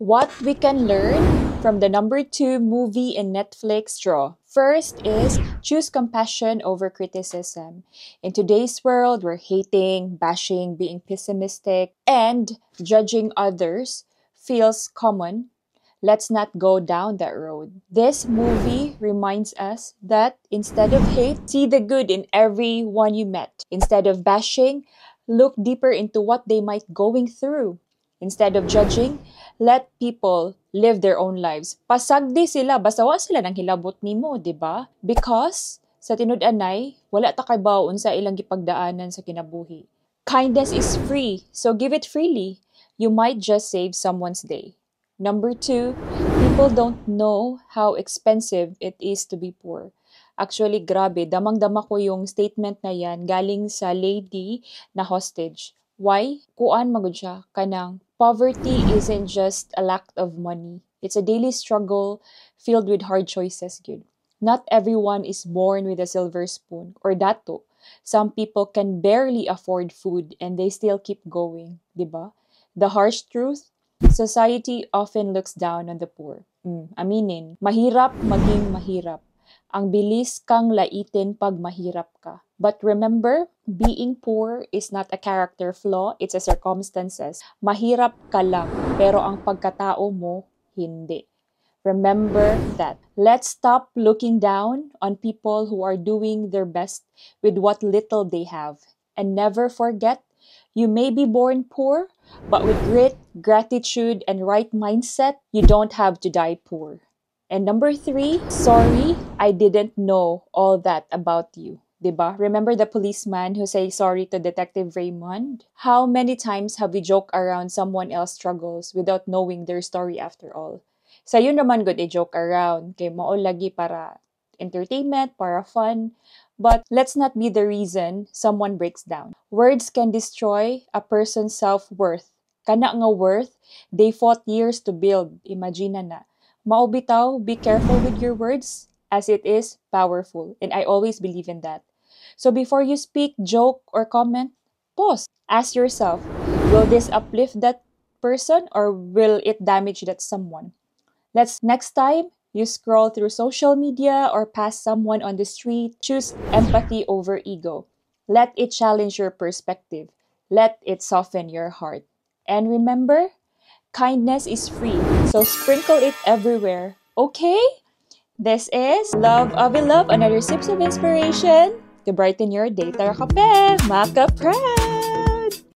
What we can learn from the #2 movie in Netflix draw. First is choose compassion over criticism. In today's world, we're hating, bashing, being pessimistic, and judging others feels common. Let's not go down that road. This movie reminds us that instead of hate, see the good in everyone you met. Instead of bashing, look deeper into what they might going through. Instead of judging, let people live their own lives. Pasagdi sila, basta wa sila nang hilabot nimo, di ba? Because sa tinud-anay, wala ta kay baon sa ilang gipagdaanan sa kinabuhi. Kindness is free, so give it freely. You might just save someone's day. #2, people don't know how expensive it is to be poor. Actually, grabe, damang-dama ko yung statement na yan galing sa lady na hostage. Why? Kuan magud siya kanang poverty isn't just a lack of money. It's a daily struggle filled with hard choices, good. Not everyone is born with a silver spoon or dato. Some people can barely afford food and they still keep going, 'di ba? The harsh truth, society often looks down on the poor. Aminin, mahirap maging mahirap. Ang bilis kang laitin pag mahirap ka. But remember, being poor is not a character flaw, it's a circumstances. Mahirap ka lang, pero ang pagkatao mo, hindi. Remember that. Let's stop looking down on people who are doing their best with what little they have. And never forget, you may be born poor, but with grit, gratitude, and right mindset, you don't have to die poor. And #3, sorry, I didn't know all that about you. Diba? Remember the policeman who say sorry to Detective Raymond? How many times have we joked around someone else's struggles without knowing their story after all? Sayo naman good i-joke around, kay mao lagi para entertainment, para fun. But let's not be the reason someone breaks down. Words can destroy a person's self-worth. Kana nga worth, they fought years to build. Imagine na. Mao bitaw, be careful with your words as it is powerful. And I always believe in that. So before you speak, joke, or comment, pause. Ask yourself, will this uplift that person or will it damage that someone? Next time you scroll through social media or pass someone on the street, choose empathy over ego. Let it challenge your perspective. Let it soften your heart. And remember, kindness is free, so sprinkle it everywhere. Okay? This is Love of Love, another sips of inspiration to brighten your day. Tara kape, maka pride!